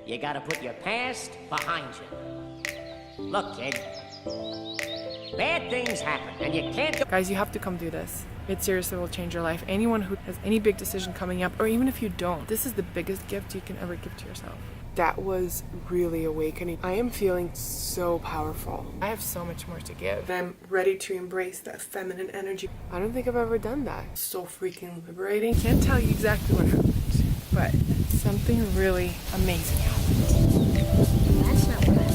You gotta put your past behind you. Look, kid, bad things happen, and you can't do... Guys, you have to come do this. It seriously will change your life. Anyone who has any big decision coming up, or even if you don't, this is the biggest gift you can ever give to yourself. That was really awakening. I am feeling so powerful. I have so much more to give. I'm ready to embrace that feminine energy. I don't think I've ever done that. So freaking liberating. Can't tell you exactly what happened, but something really amazing happened. That's not what I'm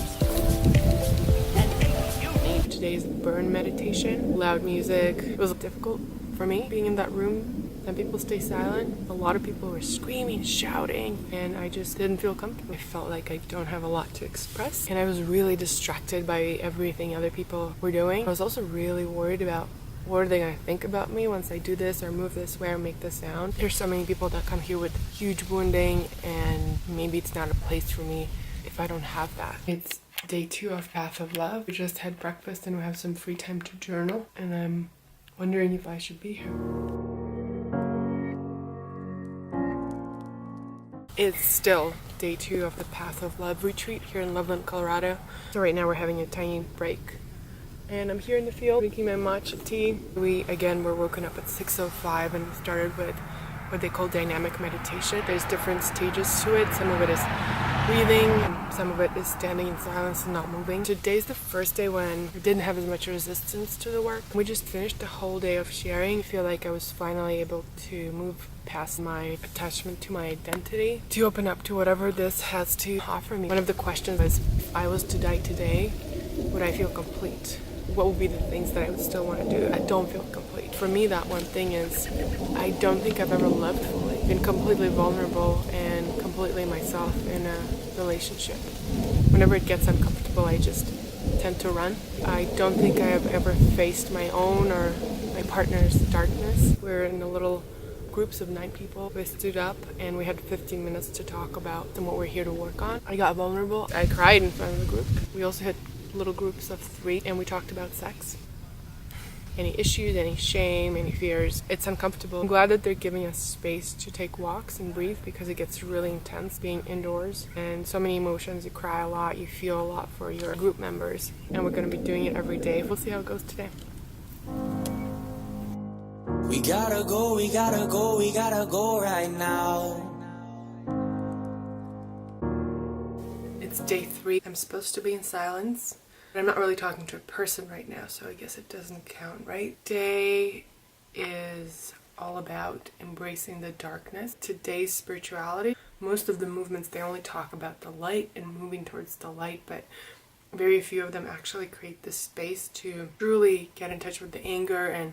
saying. Today's burn meditation, loud music. It was difficult for me being in that room. Some people stay silent. A lot of people were screaming, shouting, and I just didn't feel comfortable. I felt like I don't have a lot to express, and I was really distracted by everything other people were doing. I was also really worried about what are they going to think about me once I do this or move this way or make this sound. There's so many people that come here with huge wounding, and maybe it's not a place for me if I don't have that. It's day 2 of Path of Love. We just had breakfast and we have some free time to journal, and I'm wondering if I should be here. It's still day 2 of the Path of Love retreat here in Loveland, Colorado. So right now we're having a tiny break. And I'm here in the field drinking my matcha tea. We, again, were woken up at 6:05 and started with what they call dynamic meditation. There's different stages to it. Some of it is breathing, and some of it is standing in silence and not moving. Today's the first day when I didn't have as much resistance to the work. We just finished the whole day of sharing. I feel like I was finally able to move past my attachment to my identity, to open up to whatever this has to offer me. One of the questions was, if I was to die today, would I feel complete? What would be the things that I would still want to do? I don't feel complete. For me, that one thing is, I don't think I've ever loved fully, been completely vulnerable and completely myself in a relationship. Whenever it gets uncomfortable, I just tend to run. I don't think I have ever faced my own or my partner's darkness. We're in a little groups of 9 people. We stood up and we had 15 minutes to talk about what we're here to work on. I got vulnerable. I cried in front of the group. We also had little groups of 3 and we talked about sex. Any issues, any shame, any fears. It's uncomfortable. I'm glad that they're giving us space to take walks and breathe, because it gets really intense being indoors, and so many emotions. You cry a lot, you feel a lot for your group members, and we're going to be doing it every day. We'll see how it goes today. We gotta go, we gotta go, we gotta go right now. It's day 3. I'm supposed to be in silence, but I'm not really talking to a person right now, so I guess it doesn't count, right? Today is all about embracing the darkness. Today's spirituality, most of the movements, they only talk about the light and moving towards the light, but very few of them actually create this space to truly get in touch with the anger and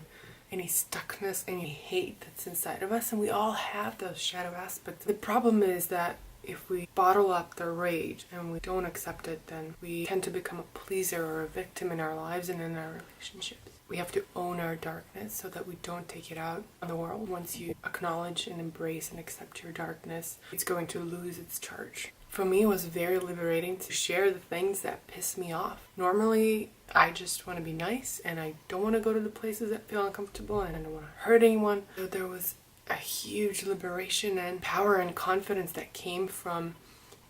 any stuckness, any hate that's inside of us. And we all have those shadow aspects. The problem is that if we bottle up the rage and we don't accept it, then we tend to become a pleaser or a victim in our lives and in our relationships. We have to own our darkness so that we don't take it out on the world. Once you acknowledge and embrace and accept your darkness, it's going to lose its charge. For me, it was very liberating to share the things that piss me off. Normally, I just want to be nice, and I don't want to go to the places that feel uncomfortable, and I don't want to hurt anyone. So there was a huge liberation and power and confidence that came from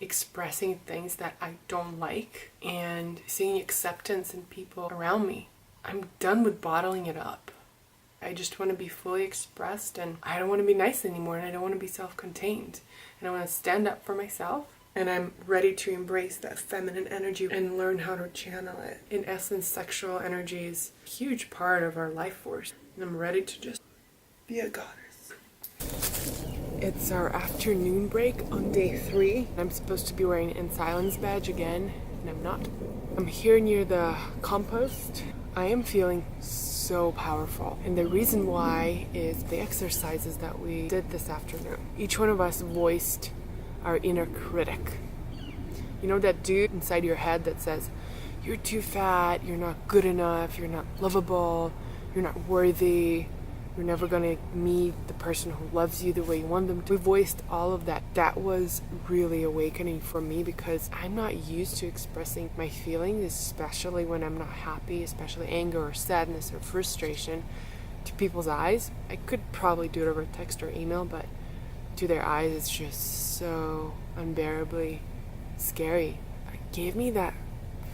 expressing things that I don't like and seeing acceptance in people around me. I'm done with bottling it up. I just want to be fully expressed, and I don't want to be nice anymore, and I don't want to be self-contained, and I want to stand up for myself. And I'm ready to embrace that feminine energy and learn how to channel it. In essence, sexual energy is a huge part of our life force. And I'm ready to just be a goddess. It's our afternoon break on day 3. I'm supposed to be wearing an In Silence badge again, and I'm not. I'm here near the compost. I am feeling so powerful. And the reason why is the exercises that we did this afternoon. Each one of us voiced our inner critic. You know that dude inside your head that says, you're too fat, you're not good enough, you're not lovable, you're not worthy, you're never gonna meet the person who loves you the way you want them to. We voiced all of that. That was really awakening for me, because I'm not used to expressing my feelings, especially when I'm not happy, especially anger or sadness or frustration, to people's eyes. I could probably do it over text or email, but to their eyes it's just so unbearably scary. It gave me that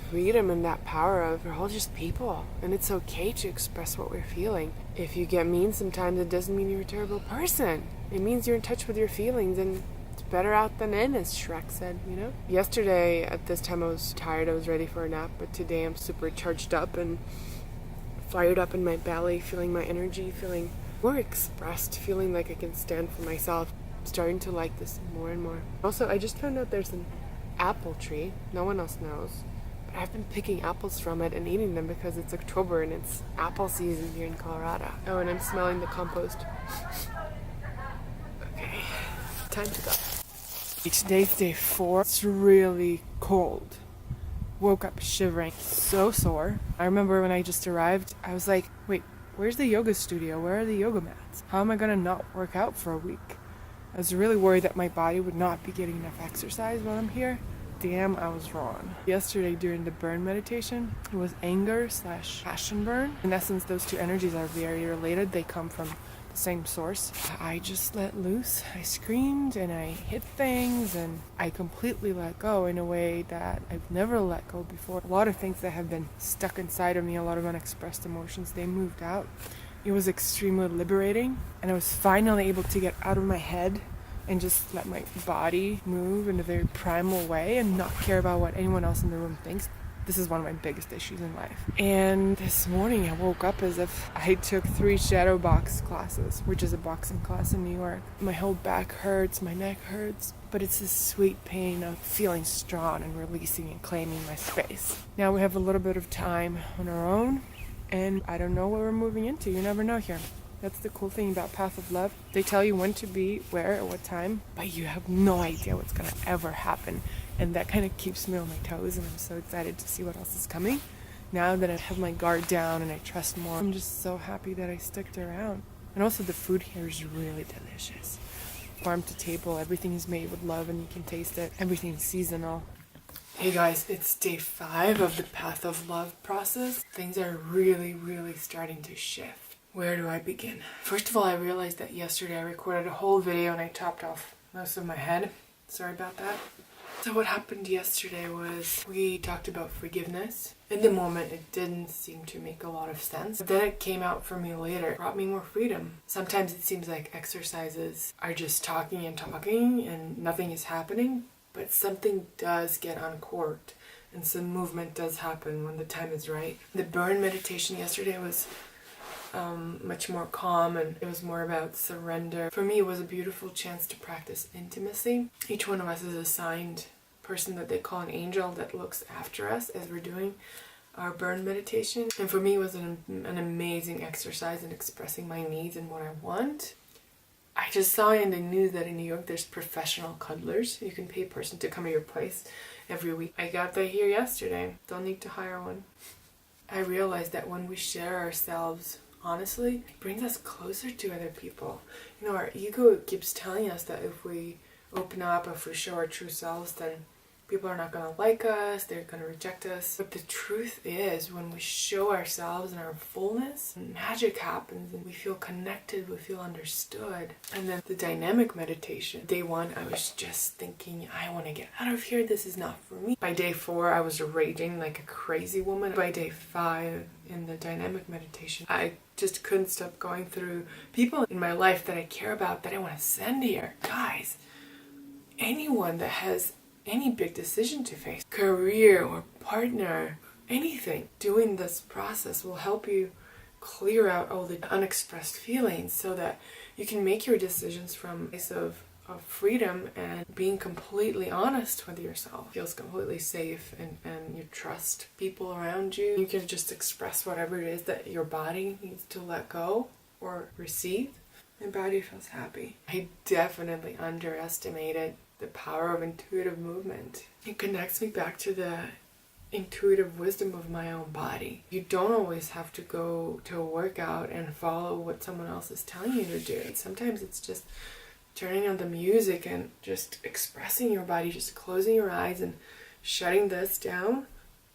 freedom and that power of we're all just people, and it's okay to express what we're feeling. If you get mean sometimes, it doesn't mean you're a terrible person. It means you're in touch with your feelings, and it's better out than in, as Shrek said, you know? Yesterday at this time I was tired, I was ready for a nap, but today I'm super charged up and fired up in my belly, feeling my energy, feeling more expressed, feeling like I can stand for myself. I'm starting to like this more and more. Also, I just found out there's an apple tree. No one else knows. But I've been picking apples from it and eating them because it's October and it's apple season here in Colorado. Oh, and I'm smelling the compost. Okay, time to go. Today's day 4. It's really cold. Woke up shivering, so sore. I remember when I just arrived, I was like, wait, where's the yoga studio? Where are the yoga mats? How am I gonna not work out for a week? I was really worried that my body would not be getting enough exercise while I'm here. Damn, I was wrong. Yesterday during the burn meditation, it was anger/passion burn. In essence, those two energies are very related. They come from the same source. I just let loose. I screamed and I hit things and I completely let go in a way that I've never let go before. A lot of things that have been stuck inside of me, a lot of unexpressed emotions, they moved out. It was extremely liberating, and I was finally able to get out of my head and just let my body move in a very primal way and not care about what anyone else in the room thinks. This is one of my biggest issues in life. And this morning I woke up as if I took 3 shadow box classes, which is a boxing class in New York. My whole back hurts, my neck hurts, but it's this sweet pain of feeling strong and releasing and claiming my space. Now we have a little bit of time on our own, and I don't know where we're moving into. You never know here. That's the cool thing about Path of Love. They tell you when to be, where, at what time, but you have no idea what's going to ever happen. And that kind of keeps me on my toes, and I'm so excited to see what else is coming. Now that I have my guard down and I trust more, I'm just so happy that I stuck around. And also the food here is really delicious. Farm to table, everything is made with love and you can taste it. Everything's seasonal. Hey guys, it's day 5 of the Path of Love process. Things are really, really starting to shift. Where do I begin? First of all, I realized that yesterday I recorded a whole video and I chopped off most of my head. Sorry about that. So what happened yesterday was we talked about forgiveness. In the moment, it didn't seem to make a lot of sense. But then it came out for me later. It brought me more freedom. Sometimes it seems like exercises are just talking and nothing is happening. But something does get uncorked. And some movement does happen when the time is right. The burn meditation yesterday was much more calm, and it was more about surrender. For me, it was a beautiful chance to practice intimacy. Each one of us is assigned a person that they call an angel that looks after us as we're doing our burn meditation. And for me, it was an amazing exercise in expressing my needs and what I want. I just saw in the news that in New York there's professional cuddlers. You can pay a person to come to your place every week. I got that here yesterday. Don't need to hire one. I realized that when we share ourselves honestly, it brings us closer to other people. You know, our ego keeps telling us that if we open up, if we show our true selves, then people are not going to like us, they're going to reject us. But the truth is, when we show ourselves in our fullness, magic happens and we feel connected, we feel understood. And then the dynamic meditation. Day 1, I was just thinking, I want to get out of here, this is not for me. By day 4, I was raging like a crazy woman. By day 5, in the dynamic meditation, I just couldn't stop going through people in my life that I care about, that I want to send here. Guys, anyone that has any big decision to face, career or partner, anything, doing this process will help you clear out all the unexpressed feelings so that you can make your decisions from a place of freedom and being completely honest with yourself. It feels completely safe, and you trust people around you. You can just express whatever it is that your body needs to let go or receive. My body feels happy. I definitely underestimated the power of intuitive movement. It connects me back to the intuitive wisdom of my own body. You don't always have to go to a workout and follow what someone else is telling you to do. Sometimes it's just turning on the music and just expressing your body, just closing your eyes and shutting this down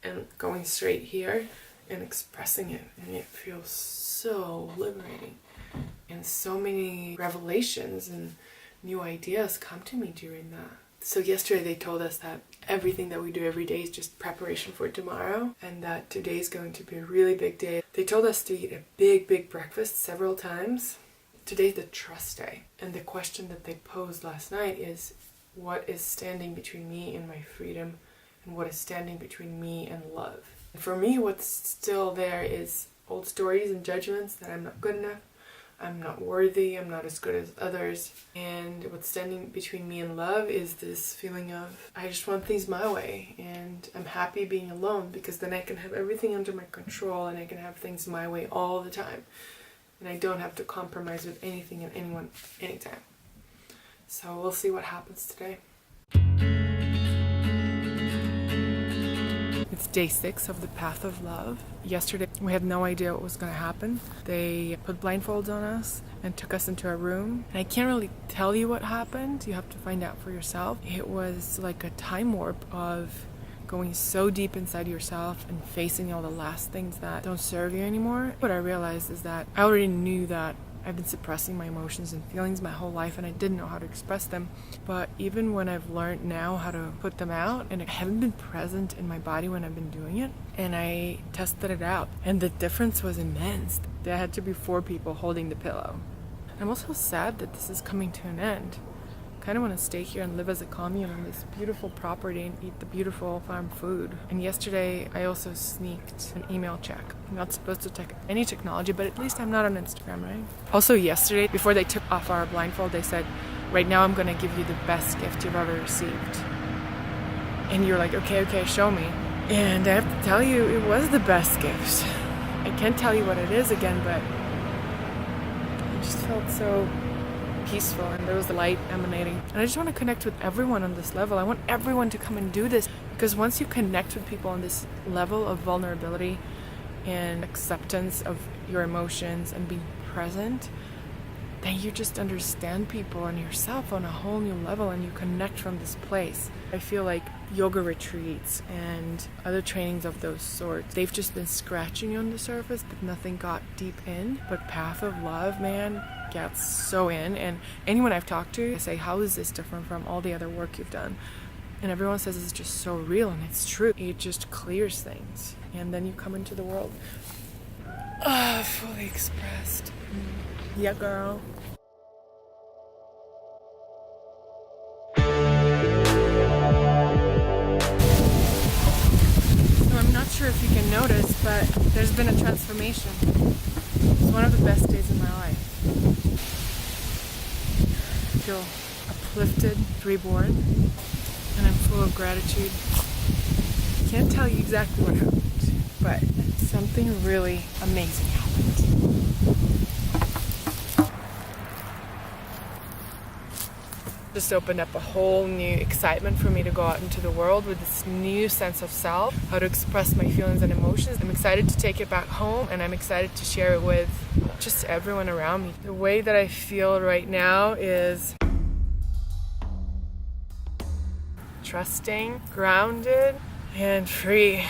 and going straight here and expressing it. And it feels so liberating. And so many revelations and new ideas come to me during that. So yesterday they told us that everything that we do every day is just preparation for tomorrow, and that today is going to be a really big day. They told us to eat a big breakfast several times. Today's the trust day, and the question that they posed last night is, what is standing between me and my freedom, and what is standing between me and love? And for me, what's still there is old stories and judgments that I'm not good enough, I'm not worthy, I'm not as good as others. And what's standing between me and love is this feeling of, I just want things my way, and I'm happy being alone because then I can have everything under my control and I can have things my way all the time. And I don't have to compromise with anything and anyone anytime. So we'll see what happens today. It's day 6 of the Path of Love. Yesterday, we had no idea what was going to happen. They put blindfolds on us and took us into a room. And I can't really tell you what happened. You have to find out for yourself. It was like a time warp of going so deep inside yourself and facing all the last things that don't serve you anymore. What I realized is that I already knew that I've been suppressing my emotions and feelings my whole life, and I didn't know how to express them. But even when I've learned now how to put them out, and I haven't been present in my body when I've been doing it, and I tested it out, and the difference was immense. There had to be 4 people holding the pillow. I'm also sad that this is coming to an end. I kind of want to stay here and live as a commune on this beautiful property and eat the beautiful farm food. And yesterday I also sneaked an email check. I'm not supposed to check any technology, but at least I'm not on Instagram, right? Also yesterday, before they took off our blindfold, they said, right now I'm going to give you the best gift you've ever received. And you're like, okay, show me. And I have to tell you, it was the best gift. I can't tell you what it is again, but I just felt so peaceful, and there was the light emanating. And I just want to connect with everyone on this level. I want everyone to come and do this, because once you connect with people on this level of vulnerability and acceptance of your emotions and being present, then you just understand people and yourself on a whole new level, and you connect from this place. I feel like yoga retreats and other trainings of those sorts, they've just been scratching on the surface, but nothing got deep in. But Path of Love, man, gets so in. And anyone I've talked to, I say, how is this different from all the other work you've done? And everyone says it's just so real, and it's true. It just clears things, and then you come into the world fully expressed. Yeah, girl. So I'm not sure if you can notice, but there's been a transformation. It's one of the best days in my life. I feel uplifted, reborn, and I'm full of gratitude. I can't tell you exactly what happened, but something really amazing happened. Just opened up a whole new excitement for me to go out into the world with this new sense of self, how to express my feelings and emotions. I'm excited to take it back home, and I'm excited to share it with just everyone around me. The way that I feel right now is trusting, grounded, and free.